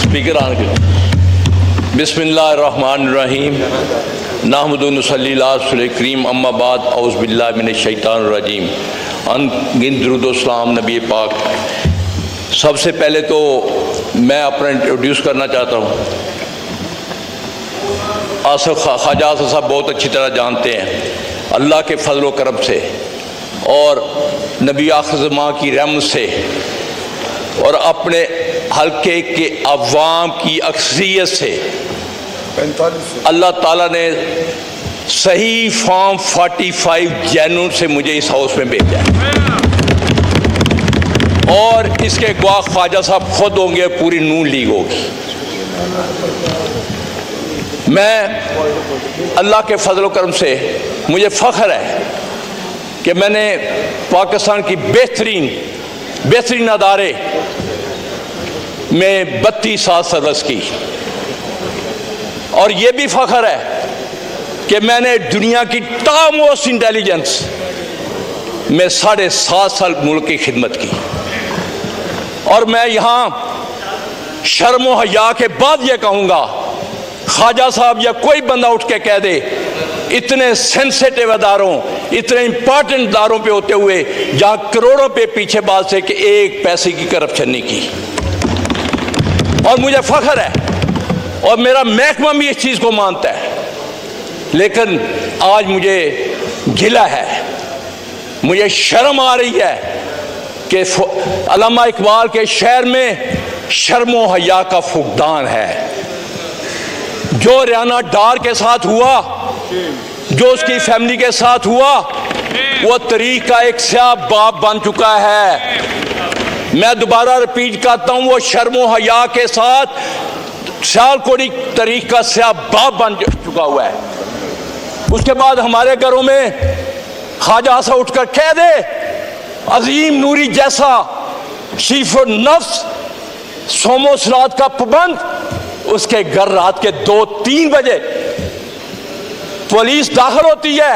Speaker on करें। बिस्मिल्लाहिर्रहमानिर्रहीम नहमदु व नसल्ली अला रसूलिल करीम अम्मा बाद औज़ु बिल्लाहि मिनश शैतानिर रजीम अनगिनत दुरूद व सलाम नबी पाक। सबसे पहले तो मैं अपना इंट्रोड्यूस करना चाहता हूँ। ख्वाजा आसिफ साहब बहुत अच्छी तरह जानते हैं अल्लाह के फजल व करम से और नबी आखिर ज़मां की रहमत से और अपने हल्के के अवाम की अक्सरियत से अल्लाह ताला ने सही फॉर्म 45 जनवरी से मुझे इस हाउस में भेजा है और इसके गवाह ख्वाजा साहब खुद होंगे, पूरी नून लीग होगी। मैं अल्लाह के फजल व करम से मुझे फ़ख्र है कि मैंने पाकिस्तान की बेहतरीन अदारे में 32 साल सर्विस की और ये भी फ़ख्र है कि मैंने दुनिया की टॉप मोस्ट इंटेलिजेंस में 7.5 साल मुल्क की खिदमत की। और मैं यहाँ शर्म व हया के बाद ये कहूँगा, ख्वाजा साहब या कोई बंदा उठ के कह दे इतने सेंसिटिव अदारों, इतने इंपॉर्टेंट अदारों पे होते हुए जहाँ करोड़ों पे पीछे बात से कि एक पैसे की करप्शन नहीं की। और मुझे फ़ख्र है और मेरा महकमा भी इस चीज़ को मानता है, लेकिन आज मुझे गिला है, मुझे शर्म आ रही है कि अल्लामा इकबाल के शहर में शर्म व हया का फुकदान है। जो रियाना डार के साथ हुआ, जो उसकी फैमिली के साथ हुआ, वो तरीक़ का एक स्याह बाप बन चुका है। मैं दोबारा रिपीट करता हूँ, वो शर्म व हया के साथ सियालकोटी तरीक़ का स्याह बाप बन चुका हुआ है। उसके बाद हमारे घरों में ख्वाजा सा उठकर कह दे अजीम नूरी जैसा शीफो नफ्स सोमो सलात का पाबंद, उसके घर रात के 2-3 बजे पुलिस दाखिल होती है,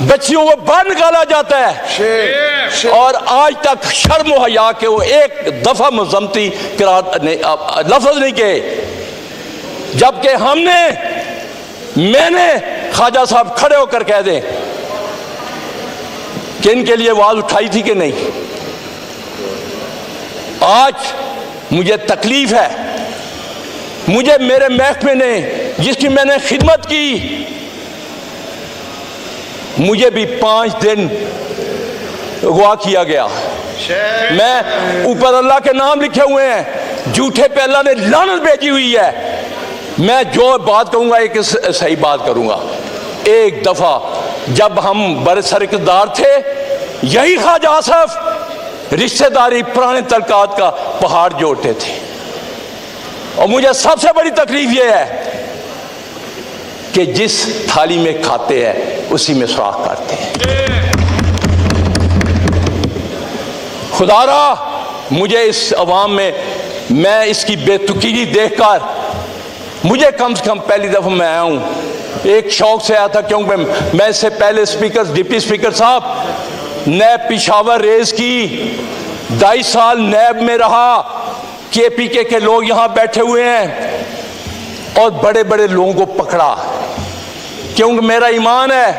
बच्चियों को बाहर निकाला जाता है और आज तक शर्म व हया के वो एक दफा मजम्मती लफ्ज नहीं कहे, जबकि मैंने ख्वाजा साहब खड़े होकर कह दें कि इनके लिए आवाज उठाई थी कि नहीं। आज मुझे तकलीफ है, मुझे मेरे महकमे ने जिसकी मैंने खिदमत की, मुझे भी 5 दिन अगवा किया गया। मैं ऊपर अल्लाह के नाम लिखे हुए हैं, झूठे पे अल्लाह ने लानत भेजी हुई है। मैं जो बात कहूँगा एक सही बात करूँगा। एक दफ़ा जब हम बरसरकदार थे, यही ख्वाजा आसिफ रिश्तेदारी पुराने तलकात का पहाड़ जोड़ते थे और मुझे सबसे बड़ी तकलीफ ये है कि जिस थाली में खाते हैं उसी में सुराख करते हैं। खुदारा मुझे इस अवाम में मैं इसकी बेतुकीनी देखकर, मुझे कम से कम पहली दफ़ा मैं आया हूँ, एक शौक से आया था क्योंकि मैं इससे पहले स्पीकर डिप्टी स्पीकर साहब नैब पिशावर रेस की 22 साल नैब में रहा। KPK के लोग यहाँ बैठे हुए हैं और बड़े बड़े लोगों को पकड़ा, क्योंकि मेरा ईमान है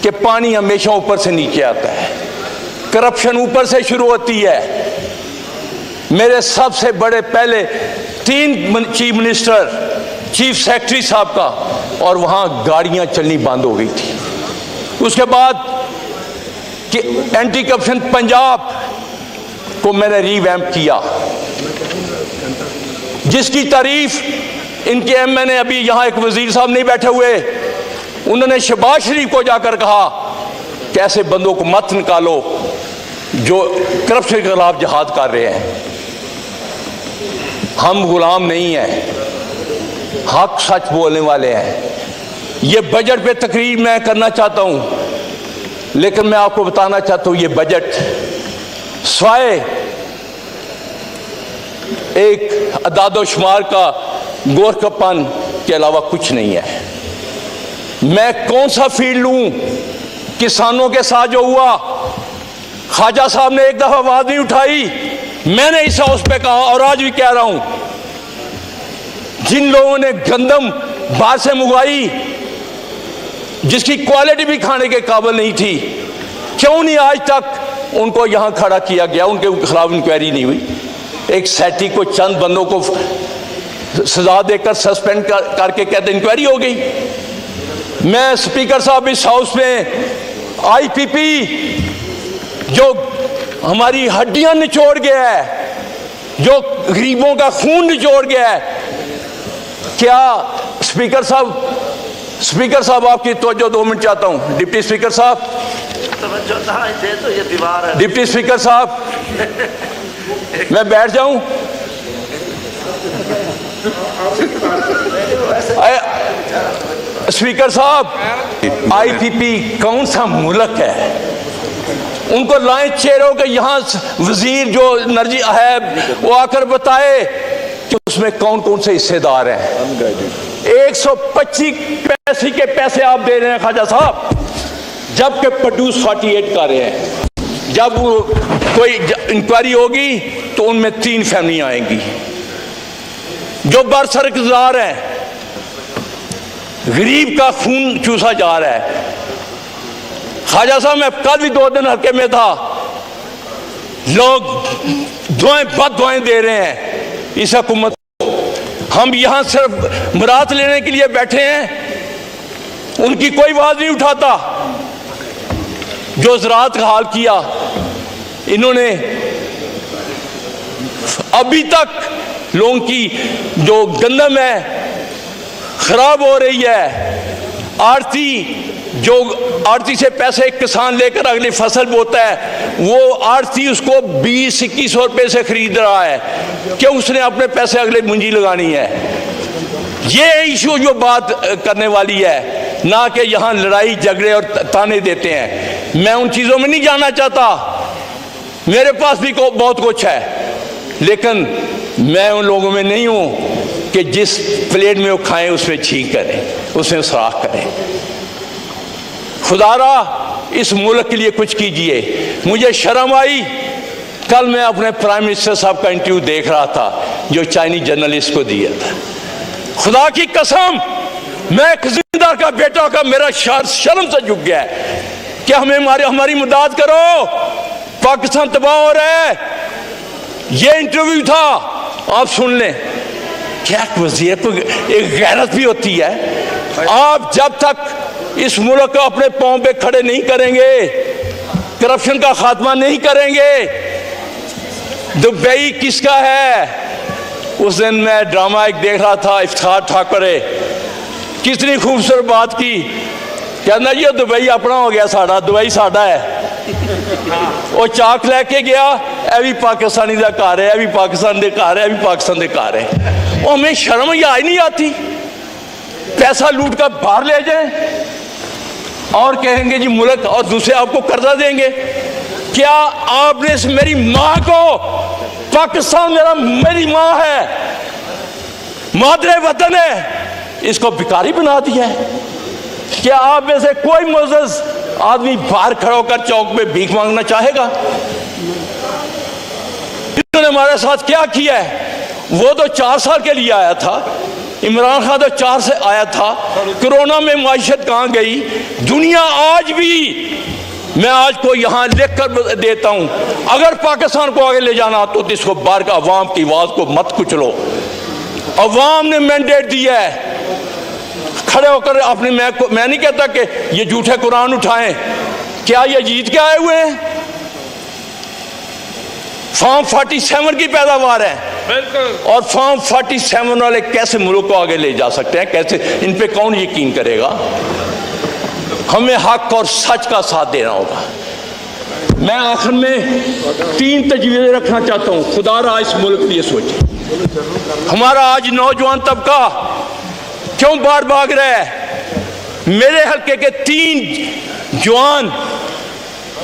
कि पानी हमेशा ऊपर से नीचे आता है, करप्शन ऊपर से शुरू होती है। मेरे सबसे बड़े पहले 3 चीफ मिनिस्टर, चीफ सेक्रेटरी साहब का, और वहाँ गाड़ियाँ चलनी बंद हो गई थी। उसके बाद कि एंटी करप्शन पंजाब को मैंने रीवैम्प किया, जिसकी तारीफ इनके MNA अभी यहाँ एक वजीर साहब नहीं बैठे हुए, उन्होंने शहबाज शरीफ को जाकर कहा कि ऐसे बंदों को मत निकालो जो करप्शन के खिलाफ जिहाद कर रहे हैं। हम गुलाम नहीं हैं, हक सच बोलने वाले हैं। ये बजट पे तकरीर मैं करना चाहता हूँ, लेकिन मैं आपको बताना चाहता हूँ ये बजट स्वाय एक अदादोशुमार का गोरखपन के अलावा कुछ नहीं है। मैं कौन सा फील्ड लूँ? किसानों के साथ जो हुआ, ख्वाजा साहब ने एक दफ़ा आवाज़ नहीं उठाई, मैंने इस हाउस पे कहा और आज भी कह रहा हूँ जिन लोगों ने गंदम बाहर से मंगवाई जिसकी क्वालिटी भी खाने के काबिल नहीं थी, क्यों नहीं आज तक उनको यहां खड़ा किया गया, उनके खिलाफ इंक्वायरी नहीं हुई? एक सैटी को चंद बंदों को सजा देकर सस्पेंड करके कहते इंक्वायरी हो गई। मैं स्पीकर साहब इस हाउस में आईपीपी जो हमारी हड्डियां निचोड़ गया है, जो गरीबों का खून निचोड़ गया है, क्या स्पीकर साहब आपकी तवज्जो 2 मिनट चाहता हूं। डिप्टी स्पीकर साहब, तो ये दीवार है। डिप्टी स्पीकर साहब, मैं बैठ जाऊं? स्पीकर साहब, आईपीपी कौन सा मुल्क है? उनको लाएं चेहरों के यहाँ वजीर जो एनर्जी है वो आकर बताए कि उसमें कौन कौन से हिस्सेदार हैं। 125 पैसे के पैसे आप दे रहे हैं ख्वाजा साहब, जबकि प्रोड्यूस 48 कर रहे हैं। जब कोई इंक्वायरी होगी तो उनमें 3 फैमिलियां आएंगी जो बरसरकदार हैं, गरीब का खून चूसा जा रहा है। ख्वाजा साहब, मैं कल भी 2 दिन हल्के में था, लोग दुआएं बद दुआएं दे रहे हैं इस हुकूमत को। हम यहां सिर्फ मुराद लेने के लिए बैठे हैं, उनकी कोई आवाज नहीं उठाता। जो ज़राअत का हाल किया इन्होंने, अभी तक लोगों की जो गंदम है खराब हो रही है। आड़ती से पैसे किसान लेकर अगली फसल बोता है, वो आड़ती उसको 20-21 रुपए से खरीद रहा है, क्यों? उसने अपने पैसे अगले मुंजी लगानी है। ये इशू जो बात करने वाली है, ना कि यहाँ लड़ाई झगड़े और ताने देते हैं। मैं उन चीज़ों में नहीं जाना चाहता, मेरे पास भी बहुत कुछ है, लेकिन मैं उन लोगों में नहीं हूँ कि जिस प्लेट में वो खाएं उसमें छींक करें, उसमें सुराख करें। खुदारा इस मुल्क के लिए कुछ कीजिए। मुझे शर्म आई, कल मैं अपने प्राइम मिनिस्टर साहब का इंटरव्यू देख रहा था जो चाइनीज जर्नलिस्ट को दिया था। खुदा की कसम, मैं एक जिम्मेदार का बेटा का मेरा शर्म से झुक गया है कि हमारी मदद करो, पाकिस्तान तबाह हो रहा है। ये इंटरव्यू था, आप सुन लें। क्या वज़ीर को एक गैरत भी होती है? आप जब तक इस मुल्क को अपने पांव पे खड़े नहीं करेंगे, करप्शन का खात्मा नहीं करेंगे, दुबई किसका है? उस दिन मैं ड्रामा एक देख रहा था, इफ्तिखार ठाकुरे कितनी खूबसूरत बात की, कहना ये दुबई अपना हो गया, साड़ा दुबई साड़ा है। वो चाक लेके गया, यह भी पाकिस्तानी का घर है, यह भी पाकिस्तान के घर है, यह भी पाकिस्तान के घर है। वो हमें शर्म ही नहीं आती? पैसा लूट कर बाहर ले जाए और कहेंगे जी मुल्क, और दूसरे आपको कर्जा देंगे। क्या आपने मेरी माँ को, पाकिस्तान मेरी माँ है, मादरे वतन है, इसको भिखारी बना दिया है? क्या आप में से कोई मुअज़्ज़ज़ आदमी बाहर खड़ा होकर चौक में भीख मांगना चाहेगा? इन्होंने हमारे साथ क्या किया है? वो तो 4 साल के लिए आया था, इमरान खान तो 4 से आया था। कोरोना में माइशत कहाँ गई? दुनिया आज भी, मैं आज को यहाँ लिख कर देता हूँ, अगर पाकिस्तान को आगे ले जाना तो इसको बाहर का अवाम की आवाज़ को मत कुचलो। अवाम ने मैंडेट दिया है, खड़े होकर अपने, मैं नहीं कहता कि ये झूठे कुरान उठाएं, क्या ये जीत के आए हुए हैं? फॉर्म 47 की पैदावार है, बिल्कुल। और फॉर्म 47 वाले कैसे मुल्क को आगे ले जा सकते हैं? कैसे? इन पे कौन यकीन करेगा? हमें हक और सच का साथ देना होगा। मैं आखिर में 3 तजवीज़ें रखना चाहता हूँ। खुदारा इस मुल्क के लिए सोचे। हमारा आज नौजवान तबका क्यों बाहर भाग रहा है? मेरे हल्के के 3 जवान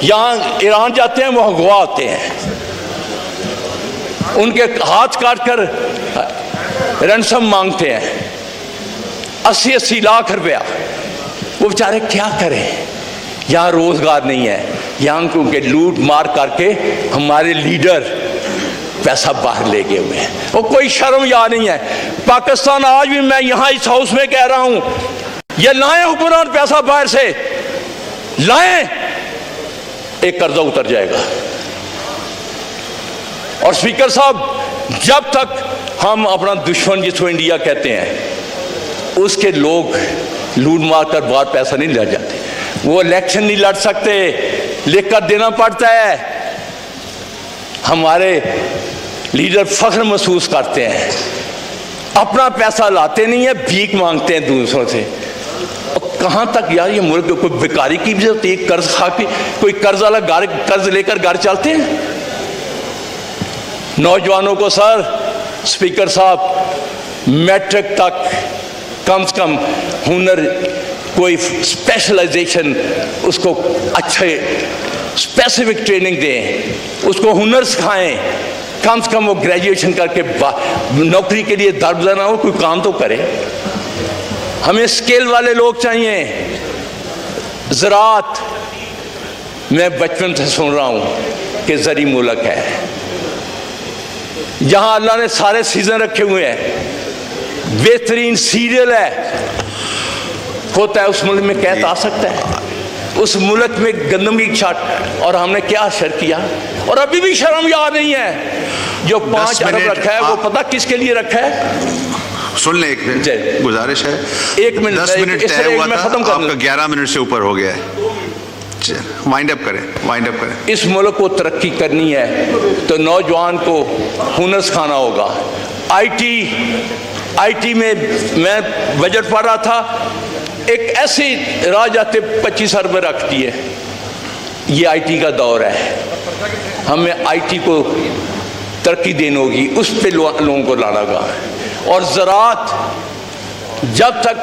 यहाँ ईरान जाते हैं, वो अगवा होते हैं, उनके हाथ काट कर रैंसम मांगते हैं 80-80 लाख रुपया। वो बेचारे क्या करें? यहाँ रोजगार नहीं है, यहाँ उनके लूट मार करके हमारे लीडर पैसा बाहर ले गए हुए हैं। वो कोई शर्म या नहीं है। पाकिस्तान आज भी, मैं यहां इस हाउस में कह रहा हूं, ये लाएं हुक्मरान पैसा बाहर से लाएं, एक कर्जा उतर जाएगा। और स्पीकर साहब, जब तक हम अपना दुश्मन जिसको इंडिया कहते हैं उसके लोग लूट मार कर बाहर पैसा नहीं ले जाते, वो इलेक्शन नहीं लड़ सकते, लिख कर देना पड़ता है। हमारे लीडर फख्र महसूस करते हैं, अपना पैसा लाते नहीं है, भीख मांगते हैं दूसरों से। और कहां तक यार ये मुल्क, कोई बेकारी की भी होती है, कर्ज खा के कोई कर्ज वाला कर्ज लेकर घर चलते हैं। नौजवानों को सर, स्पीकर साहब, मैट्रिक तक कम से कम हुनर, कोई स्पेशलाइजेशन, उसको अच्छे स्पेसिफिक ट्रेनिंग दें, उसको हुनर सिखाएं, कम से कम वो ग्रेजुएशन करके नौकरी के लिए दरबदर ना हो, कोई काम तो करे। हमें स्किल वाले लोग चाहिए। ज़राअत, मैं बचपन से सुन रहा हूं कि ज़री मुल्क है, जहां अल्लाह ने सारे सीजन रखे हुए हैं, बेहतरीन सीरियल है, होता है उस मुल्क में कहता आ सकता है, उस मुल्क में गंदम की छाट, और हमने क्या असर किया, और अभी भी शर्म याद नहीं है। जो 5 अरब रखा है वो पता किसके लिए रखा है? सुन ले, एक मिनट गुजारिश है, 1 मिनट, 10 मिनट तय हुआ था, खत्म कर, आपका 11 मिनट से ऊपर हो गया है। वाइंड अप करें। इस मुल्क को तरक्की करनी है तो नौजवान को हुनर सिखाना होगा। आईटी में मैं बजट पढ़ रहा था, एक ऐसी राह जाते 25 अरब रख दिए। ये आईटी का दौर है, हमें आईटी को तरक्की देनी होगी, उस पे लोगों को लाना होगा। और ज़राअत, जब तक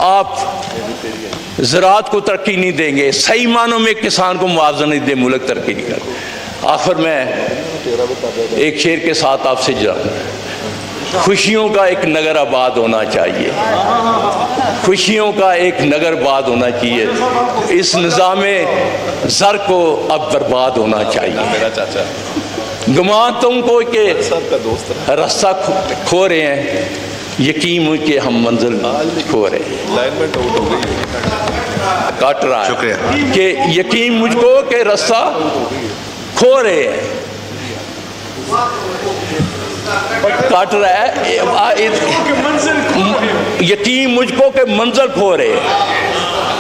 आप ज़राअत को तरक्की नहीं देंगे, सही मानों में किसान को मुआवजा नहीं दे, मुल्क तरक्की नहीं कर। आखिर मैं एक शेर के साथ आपसे जाऊँ, खुशियों का एक नगर आबाद होना चाहिए, खुशियों का एक नगर आबाद होना चाहिए, इस निज़ामे ज़र को अब बर्बाद होना चाहिए। गुमान तुमको के रास्ता खो रहे हैं, यकीन मुझे हम मंजिल खो रहे हैं। काट रहा है कि यकीन मुझको के रास्ता खो रहे हैं, काट रहा है, यकीन मुझको के मंजिल खो रहे हैं।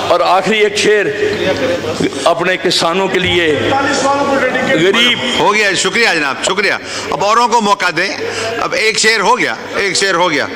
और आखिरी एक शेर अपने किसानों के लिए, गरीब हो गया। शुक्रिया जनाब, शुक्रिया। अब औरों को मौका दें। अब एक शेर हो गया।